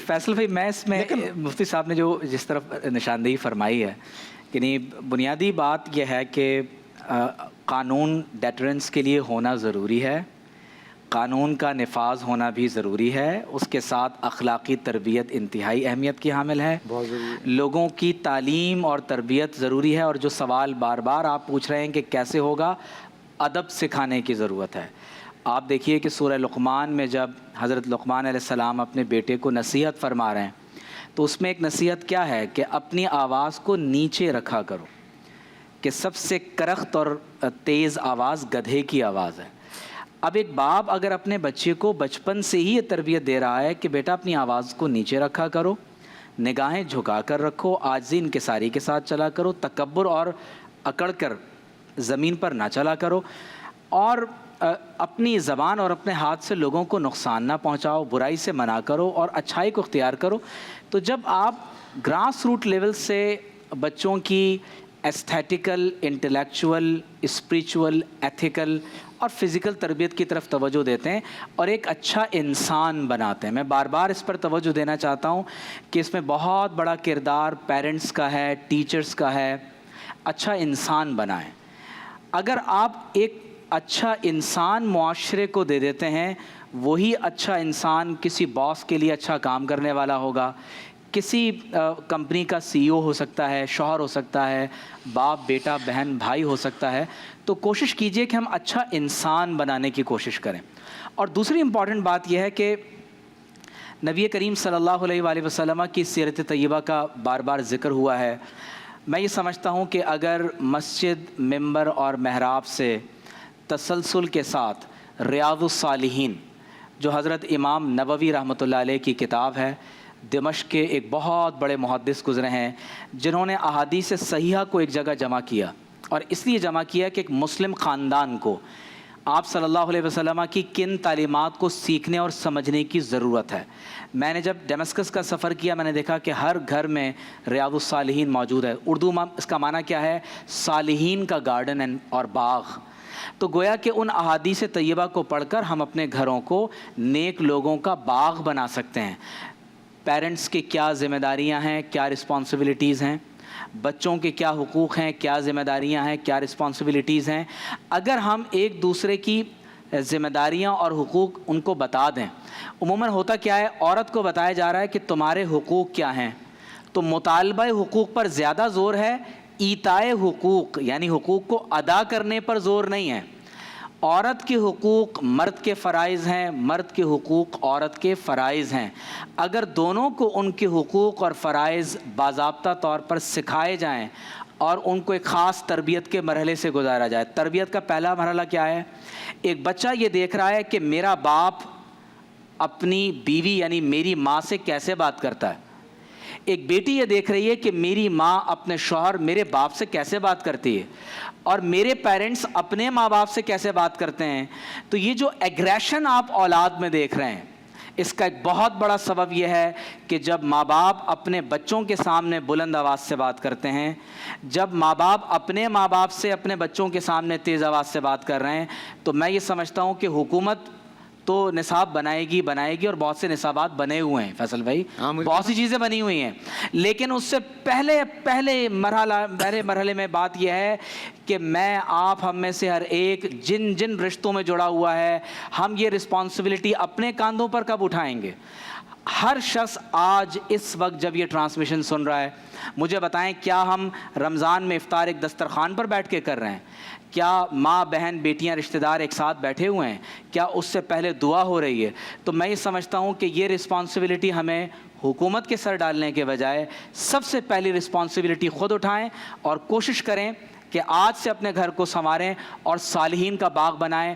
فیصل بھائی میں اس میں مفتی صاحب نے جو جس طرف نشاندہی فرمائی ہے یعنی بنیادی بات یہ ہے کہ قانون ڈیٹرنس کے لیے ہونا ضروری ہے، قانون کا نفاذ ہونا بھی ضروری ہے، اس کے ساتھ اخلاقی تربیت انتہائی اہمیت کی حامل ہے، بہت ضروری ہے، لوگوں کی تعلیم اور تربیت ضروری ہے، اور جو سوال بار بار آپ پوچھ رہے ہیں کہ کیسے ہوگا، ادب سکھانے کی ضرورت ہے۔ آپ دیکھیے کہ سورہ لقمان میں جب حضرت لقمان علیہ السلام اپنے بیٹے کو نصیحت فرما رہے ہیں تو اس میں ایک نصیحت کیا ہے کہ اپنی آواز کو نیچے رکھا کرو، کہ سب سے کرخت اور تیز آواز گدھے کی آواز ہے۔ اب ایک باپ اگر اپنے بچے کو بچپن سے ہی یہ تربیت دے رہا ہے کہ بیٹا اپنی آواز کو نیچے رکھا کرو، نگاہیں جھکا کر رکھو، عاجزی انکساری کے ساتھ چلا کرو، تکبر اور اکڑ کر زمین پر نہ چلا کرو، اور اپنی زبان اور اپنے ہاتھ سے لوگوں کو نقصان نہ پہنچاؤ، برائی سے منع کرو اور اچھائی کو اختیار کرو، تو جب آپ گراس روٹ لیول سے بچوں کی ایستھیٹیکل، انٹلیکچول، اسپریچول، ایتھیکل اور فزیکل تربیت کی طرف توجہ دیتے ہیں اور ایک اچھا انسان بناتے ہیں، میں بار بار اس پر توجہ دینا چاہتا ہوں کہ اس میں بہت بڑا کردار پیرنٹس کا ہے، ٹیچرز کا ہے، اچھا انسان بنائیں۔ اگر آپ ایک اچھا انسان معاشرے کو دے دیتے ہیں، وہی اچھا انسان کسی باس کے لیے اچھا کام کرنے والا ہوگا، کسی کمپنی کا سی ای او ہو سکتا ہے، شوہر ہو سکتا ہے، باپ، بیٹا، بہن، بھائی ہو سکتا ہے۔ تو کوشش کیجئے کہ ہم اچھا انسان بنانے کی کوشش کریں۔ اور دوسری امپورٹنٹ بات یہ ہے کہ نبی کریم صلی اللہ علیہ وآلہ وسلم کی سیرت طیبہ کا بار بار ذکر ہوا ہے۔ میں یہ سمجھتا ہوں کہ اگر مسجد، ممبر اور محراب سے تسلسل کے ساتھ ریاض الصالحین جو حضرت امام نووی رحمۃ اللہ علیہ کی کتاب ہے، دمشق کے ایک بہت بڑے محدث گزرے ہیں جنہوں نے احادیث صحیحہ کو ایک جگہ جمع کیا، اور اس لیے جمع کیا کہ ایک مسلم خاندان کو آپ صلی اللہ علیہ وسلم کی کن تعلیمات کو سیکھنے اور سمجھنے کی ضرورت ہے۔ میں نے جب ڈیمسکس کا سفر کیا، میں نے دیکھا کہ ہر گھر میں ریاض الصالحین موجود ہے۔ اردو میں اس کا معنی کیا ہے؟ صالحین کا گارڈن اور باغ۔ تو گویا کہ ان احادیث طیبہ کو پڑھ کر ہم اپنے گھروں کو نیک لوگوں کا باغ بنا سکتے ہیں۔ پیرنٹس کی کیا ذمہ داریاں ہیں، کیا رسپانسبلٹیز ہیں، بچوں کے کیا حقوق ہیں، کیا ذمہ داریاں ہیں، کیا رسپانسبلٹیز ہیں، اگر ہم ایک دوسرے کی ذمہ داریاں اور حقوق ان کو بتا دیں۔ عموماً ہوتا کیا ہے، عورت کو بتایا جا رہا ہے کہ تمہارے حقوق کیا ہیں، تو مطالبہ حقوق پر زیادہ زور ہے، ایتائے حقوق یعنی حقوق کو ادا کرنے پر زور نہیں ہے۔ عورت کے حقوق مرد کے فرائض ہیں، مرد کے حقوق عورت کے فرائض ہیں۔ اگر دونوں کو ان کے حقوق اور فرائض باضابطہ طور پر سکھائے جائیں اور ان کو ایک خاص تربیت کے مرحلے سے گزارا جائے۔ تربیت کا پہلا مرحلہ کیا ہے؟ ایک بچہ یہ دیکھ رہا ہے کہ میرا باپ اپنی بیوی یعنی میری ماں سے کیسے بات کرتا ہے، ایک بیٹی یہ دیکھ رہی ہے کہ میری ماں اپنے شوہر میرے باپ سے کیسے بات کرتی ہے، اور میرے پیرنٹس اپنے ماں باپ سے کیسے بات کرتے ہیں۔ تو یہ جو ایگریشن آپ اولاد میں دیکھ رہے ہیں، اس کا ایک بہت بڑا سبب یہ ہے کہ جب ماں باپ اپنے بچوں کے سامنے بلند آواز سے بات کرتے ہیں، جب ماں باپ اپنے ماں باپ سے اپنے بچوں کے سامنے تیز آواز سے بات کر رہے ہیں، تو میں یہ سمجھتا ہوں کہ حکومت تو نصاب بنائے گی اور بہت سے نصابات بنے ہوئے ہیں فیصل بھائی، بہت سی چیزیں بنی ہوئی ہیں، لیکن اس سے پہلے مرحلے میں بات یہ ہے کہ میں، آپ، ہم میں سے ہر ایک جن رشتوں میں جڑا ہوا ہے، ہم یہ رسپانسبلٹی اپنے کاندھوں پر کب اٹھائیں گے؟ ہر شخص آج اس وقت جب یہ ٹرانسمیشن سن رہا ہے، مجھے بتائیں کیا ہم رمضان میں افطار ایک دسترخوان پر بیٹھ کے کر رہے ہیں؟ کیا ماں، بہن، بیٹیاں، رشتہ دار ایک ساتھ بیٹھے ہوئے ہیں؟ کیا اس سے پہلے دعا ہو رہی ہے؟ تو میں یہ سمجھتا ہوں کہ یہ رسپانسبلٹی ہمیں حکومت کے سر ڈالنے کے بجائے سب سے پہلی رسپانسبلٹی خود اٹھائیں اور کوشش کریں کہ آج سے اپنے گھر کو سنواریں اور صالحین کا باغ بنائیں۔